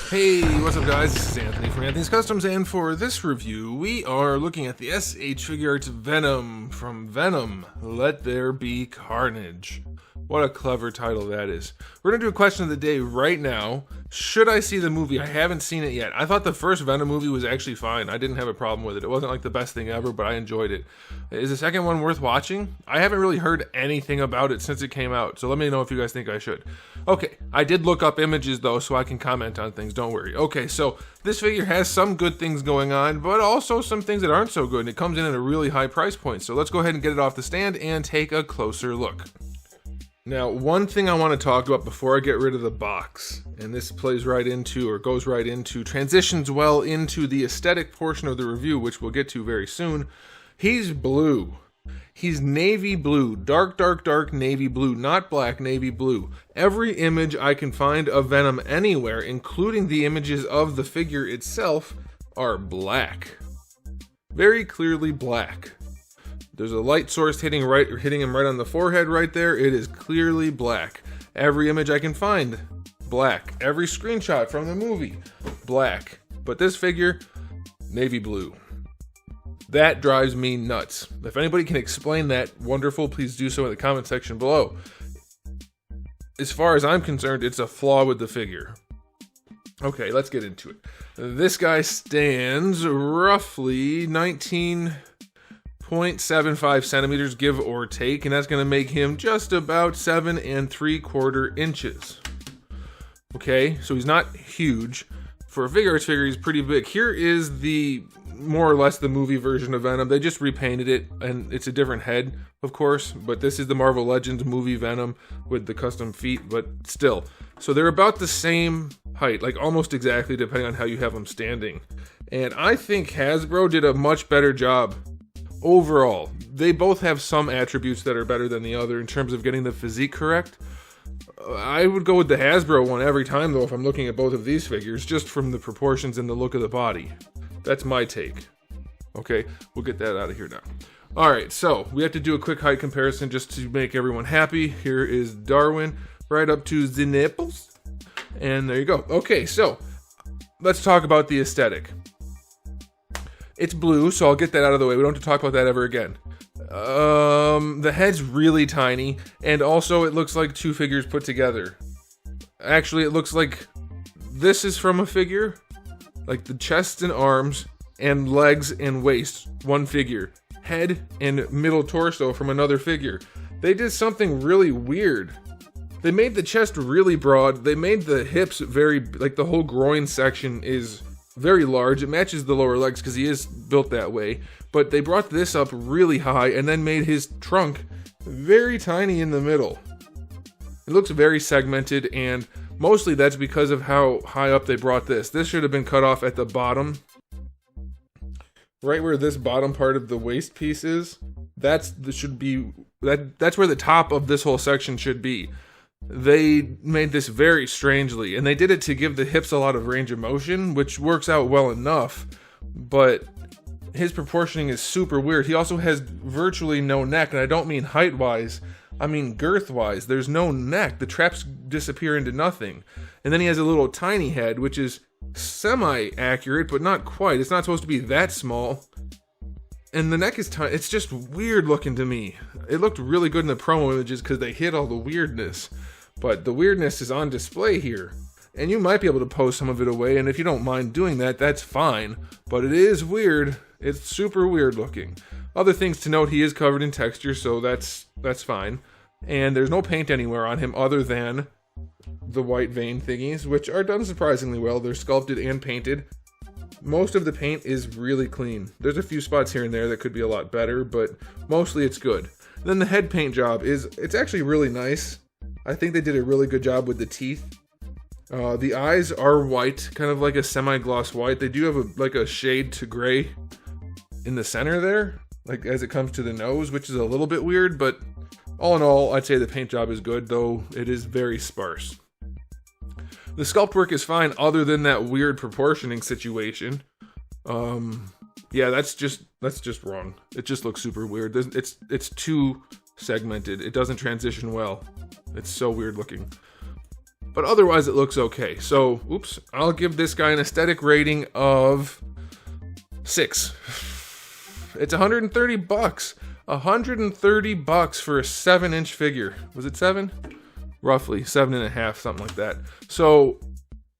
Hey, what's up guys? This is Anthony from Anthony's Customs, and for this review, we are looking at the SH Figuarts Venom from Venom, Let There Be Carnage. What a clever title that is. We're going to do a question of the day right now. Should I see the movie? I haven't seen it yet. I thought the first Venom movie was actually fine. I didn't have a problem with it. It wasn't like the best thing ever, but I enjoyed it. Is the second one worth watching? I haven't really heard anything about it since it came out, so let me know if you guys think I should. Okay, I did look up images though, so I can comment on things, don't worry. Okay, so this figure has some good things going on, but also some things that aren't so good, and it comes in at a really high price point. So let's go ahead and get it off the stand and take a closer look. Now, one thing I want to talk about before I get rid of the box, and this plays right into, or goes right into, transitions well into the aesthetic portion of the review, which we'll get to very soon. He's blue. He's navy blue, dark navy blue, not black, navy blue. Every image I can find of Venom anywhere, including the images of the figure itself, are black. Very clearly black. There's a light source hitting him right on the forehead right there. It is clearly black. Every image I can find, black. Every screenshot from the movie, black. But this figure, navy blue. That drives me nuts. If anybody can explain that, wonderful, please do so in the comment section below. As far as I'm concerned, it's a flaw with the figure. Okay, let's get into it. This guy stands roughly 19.75 centimeters, give or take, and that's going to make him just about 7 3/4 inches. Okay, so he's not huge. For a Figuarts figure, he's pretty big. Here is the more or less the movie version of Venom. They just repainted it, and it's a different head, of course, but this is the Marvel Legends movie Venom with the custom feet, but still. So they're about the same height, like almost exactly, depending on how you have them standing. And I think Hasbro did a much better job overall. They both have some attributes that are better than the other in terms of getting the physique correct. I would go with the Hasbro one every time, though, if I'm looking at both of these figures, just from the proportions and the look of the body. That's my take. Okay, we'll get that out of here now. Alright, so we have to do a quick height comparison just to make everyone happy. Here is Darwin, right up to the nipples. And there you go. Okay, so let's talk about the aesthetic. It's blue, so I'll get that out of the way. We don't have to talk about that ever again. The head's really tiny, and also it looks like two figures put together. Actually, it looks like this is from a figure, like the chest and arms and legs and waist, one figure. Head and middle torso from another figure. They did something really weird. They made the chest really broad. They made the hips very, like the whole groin section is very large. It matches the lower legs because he is built that way. But they brought this up really high and then made his trunk very tiny in the middle. It looks very segmented, and mostly that's because of how high up they brought this. This should have been cut off at the bottom. Right where this bottom part of the waist piece is. That's where the top of this whole section should be. They made this very strangely, and they did it to give the hips a lot of range of motion, which works out well enough, but his proportioning is super weird. He also has virtually no neck, and I don't mean height-wise, I mean girth-wise. There's no neck. The traps disappear into nothing. And then he has a little tiny head, which is semi-accurate, but not quite. It's not supposed to be that small. And the neck is tiny. It's just weird looking to me. It looked really good in the promo images because they hid all the weirdness. But the weirdness is on display here. And you might be able to post some of it away, and if you don't mind doing that, that's fine. But it is weird. It's super weird looking. Other things to note, he is covered in texture, so that's fine. And there's no paint anywhere on him other than the white vein thingies, which are done surprisingly well. They're sculpted and painted. Most of the paint is really clean. There's a few spots here and there that could be a lot better, but mostly it's good. Then the head paint job it's actually really nice. I think they did a really good job with the teeth. The eyes are white, kind of like a semi-gloss white. They do have a shade to gray in the center there, like as it comes to the nose, which is a little bit weird, but all in all, I'd say the paint job is good, though it is very sparse. The sculpt work is fine, other than that weird proportioning situation. Yeah, that's just wrong. It just looks super weird. It's too segmented. It doesn't transition well. It's so weird looking. But otherwise it looks okay. So, oops, I'll give this guy an aesthetic rating of 6. It's 130 bucks. 130 bucks for a 7-inch figure. Was it 7? Roughly 7.5, something like that. So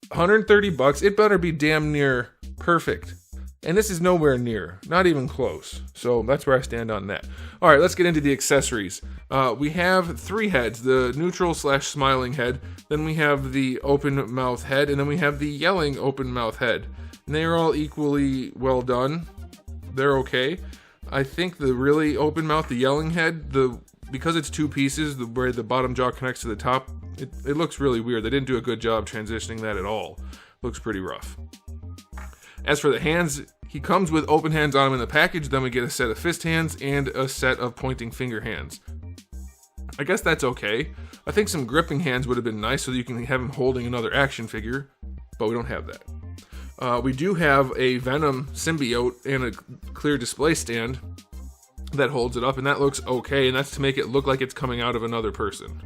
130 bucks. It better be damn near perfect. And this is nowhere near, not even close. So that's where I stand on that. All right, let's get into the accessories. We have 3 heads, the neutral / smiling head. Then we have the open mouth head, and then we have the yelling open mouth head. And they are all equally well done. They're okay. I think the really open mouth, the yelling head, because it's 2 pieces, where the bottom jaw connects to the top, it looks really weird. They didn't do a good job transitioning that at all. Looks pretty rough. As for the hands, he comes with open hands on him in the package. Then we get a set of fist hands and a set of pointing finger hands. I guess that's okay. I think some gripping hands would have been nice so that you can have him holding another action figure, but we don't have that. We do have a Venom symbiote and a clear display stand that holds it up, and that looks okay, and that's to make it look like it's coming out of another person.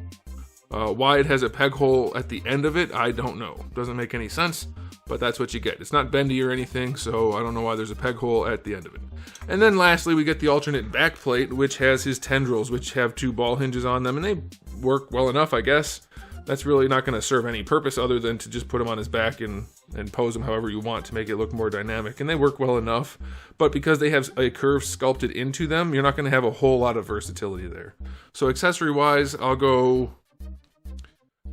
Why it has a peg hole at the end of it, I don't know. Doesn't make any sense, but that's what you get. It's not bendy or anything, so I don't know why there's a peg hole at the end of it. And then lastly, we get the alternate back plate, which has his tendrils, which have 2 ball hinges on them, and they work well enough, I guess. That's really not going to serve any purpose other than to just put him on his back and pose him however you want to make it look more dynamic. And they work well enough, but because they have a curve sculpted into them, you're not going to have a whole lot of versatility there. So accessory-wise, I'll go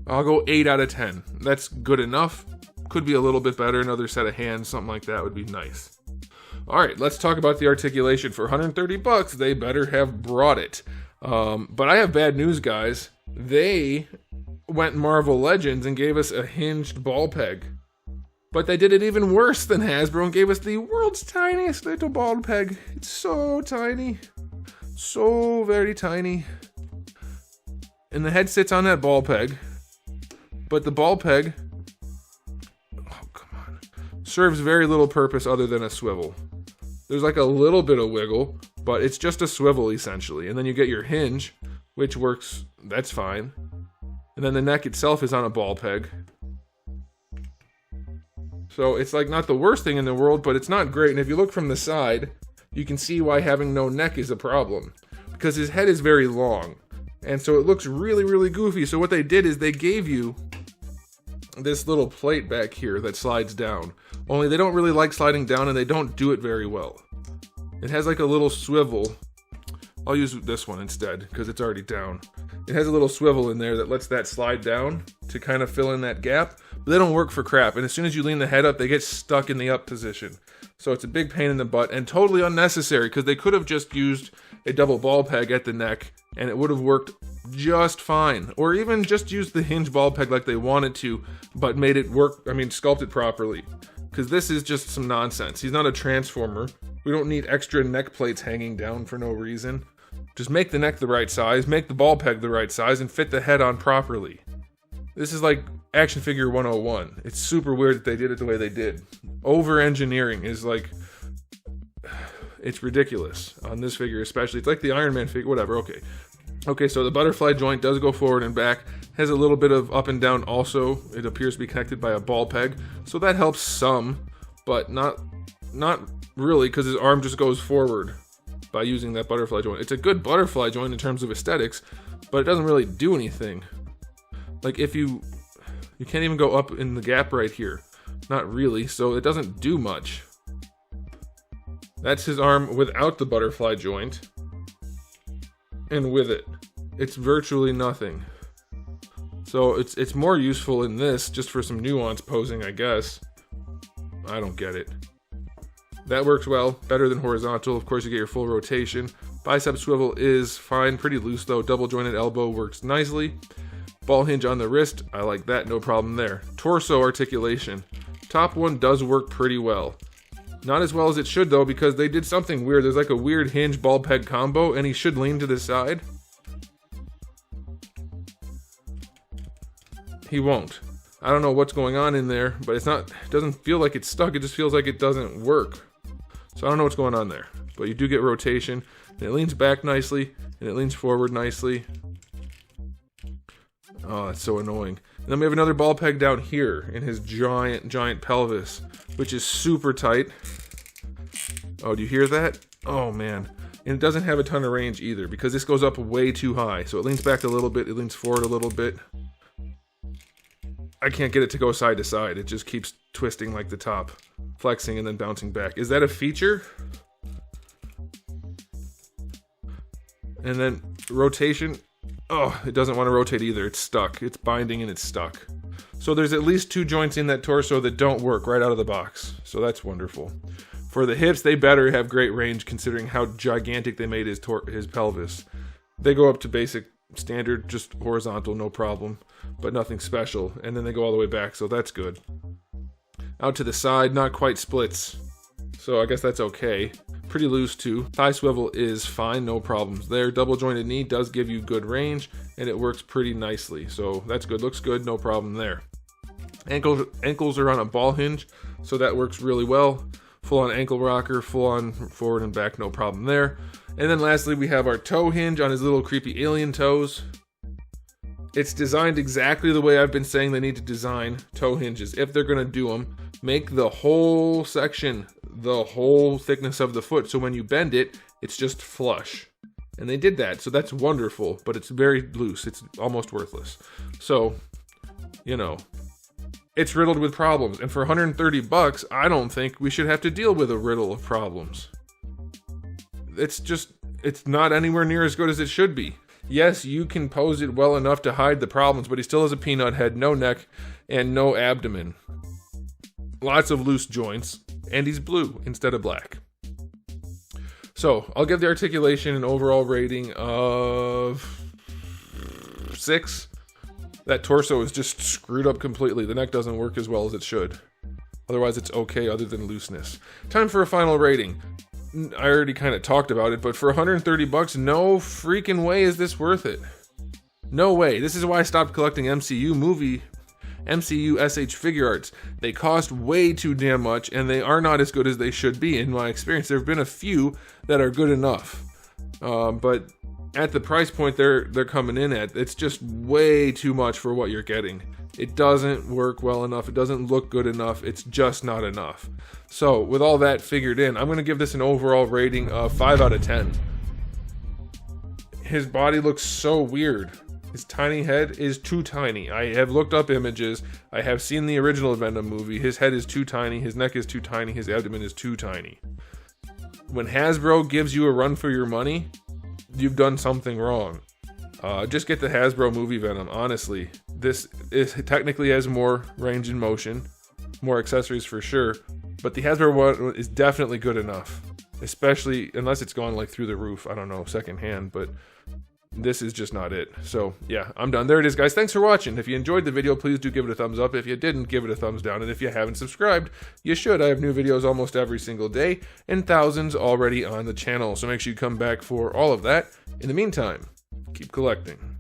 8 out of 10. That's good enough. Could be a little bit better. Another set of hands, something like that would be nice. All right, let's talk about the articulation. For 130 bucks, they better have brought it. But I have bad news, guys. They went Marvel Legends and gave us a hinged ball peg. But they did it even worse than Hasbro and gave us the world's tiniest little ball peg. It's so tiny. So very tiny. And the head sits on that ball peg. But the ball peg, oh come on, serves very little purpose other than a swivel. There's like a little bit of wiggle, but it's just a swivel essentially. And then you get your hinge, which works, that's fine. And then the neck itself is on a ball peg. So it's like not the worst thing in the world, but it's not great. And if you look from the side, you can see why having no neck is a problem. Because his head is very long. And so it looks really, really goofy. So what they did is they gave you this little plate back here that slides down. Only they don't really like sliding down and they don't do it very well. It has like a little swivel. I'll use this one instead because it's already down. It has a little swivel in there that lets that slide down to kind of fill in that gap. But they don't work for crap. And as soon as you lean the head up, they get stuck in the up position. So it's a big pain in the butt and totally unnecessary because they could have just used a double ball peg at the neck and it would have worked just fine. Or even just used the hinge ball peg like they wanted to, but made it work, sculpt it properly. Because this is just some nonsense. He's not a transformer. We don't need extra neck plates hanging down for no reason. Just make the neck the right size, make the ball peg the right size, and fit the head on properly. This is like action figure 101. It's super weird that they did it the way they did. Over-engineering is like... It's ridiculous on this figure especially. It's like the Iron Man figure, whatever, okay. Okay, so the butterfly joint does go forward and back. Has a little bit of up and down also. It appears to be connected by a ball peg. So that helps some, but not really because his arm just goes forward by using that butterfly joint. It's a good butterfly joint in terms of aesthetics, but it doesn't really do anything. Like if you can't even go up in the gap right here. Not really, so it doesn't do much. That's his arm without the butterfly joint. And with it. It's virtually nothing. So it's more useful in this, just for some nuance posing, I guess. I don't get it. That works well, better than horizontal. Of course, you get your full rotation. Bicep swivel is fine, pretty loose though. Double jointed elbow works nicely. Ball hinge on the wrist, I like that, no problem there. Torso articulation. Top one does work pretty well. Not as well as it should though, because they did something weird. There's like a weird hinge ball peg combo, and he should lean to the side. He won't. I don't know what's going on in there, but it doesn't feel like it's stuck, it just feels like it doesn't work. So I don't know what's going on there. But you do get rotation, and it leans back nicely, and it leans forward nicely. Oh, that's so annoying. And then we have another ball peg down here in his giant pelvis, which is super tight. Oh, do you hear that? Oh man. And it doesn't have a ton of range either because this goes up way too high. So it leans back a little bit, it leans forward a little bit. I can't get it to go side to side. It just keeps twisting like the top, flexing and then bouncing back. Is that a feature? And then rotation. Oh, it doesn't want to rotate either. It's stuck. It's binding and it's stuck. So there's at least 2 joints in that torso that don't work right out of the box. So that's wonderful. For the hips, they better have great range considering how gigantic they made his pelvis. They go up to basic standard, just horizontal, no problem, but nothing special. And then they go all the way back, so that's good. Out to the side, not quite splits. So I guess that's okay. Pretty loose too. Thigh swivel is fine, no problems there. Double jointed knee does give you good range and it works pretty nicely. So that's good, looks good, no problem there. Ankles are on a ball hinge, so that works really well. Full on ankle rocker, full on forward and back, no problem there. And then lastly, we have our toe hinge on his little creepy alien toes. It's designed exactly the way I've been saying they need to design toe hinges. If they're gonna do them, make the whole section the whole thickness of the foot, so when you bend it, it's just flush. And they did that, so that's wonderful, but it's very loose. It's almost worthless. So, you know, it's riddled with problems. And for 130 bucks, I don't think we should have to deal with a riddle of problems. It's not anywhere near as good as it should be. Yes, you can pose it well enough to hide the problems, but he still has a peanut head, no neck, and no abdomen. Lots of loose joints, and he's blue instead of black. So, I'll give the articulation an overall rating of 6. That torso is just screwed up completely. The neck doesn't work as well as it should. Otherwise, it's okay other than looseness. Time for a final rating. I already kind of talked about it, but for 130 bucks, no freaking way is this worth it. No way. This is why I stopped collecting MCU SH Figuarts. They cost way too damn much, and they are not as good as they should be, in my experience. There have been a few that are good enough, but at the price point they're coming in at, it's just way too much for what you're getting. It doesn't work well enough. It doesn't look good enough. It's just not enough. So with all that figured in, I'm going to give this an overall rating of 5 out of 10. His body looks so weird. His tiny head is too tiny. I have looked up images. I have seen the original Venom movie. His head is too tiny. His neck is too tiny. His abdomen is too tiny. When Hasbro gives you a run for your money, you've done something wrong. Just get the Hasbro movie Venom, honestly. This technically has more range and motion, more accessories for sure, but the Hasbro one is definitely good enough. Especially, unless it's gone like through the roof, I don't know, secondhand, but this is just not it. So yeah, I'm done. There it is, guys. Thanks for watching. If you enjoyed the video, please do give it a thumbs up. If you didn't, give it a thumbs down. And if you haven't subscribed, you should. I have new videos almost every single day, and thousands already on the channel. So make sure you come back for all of that. In the meantime, keep collecting.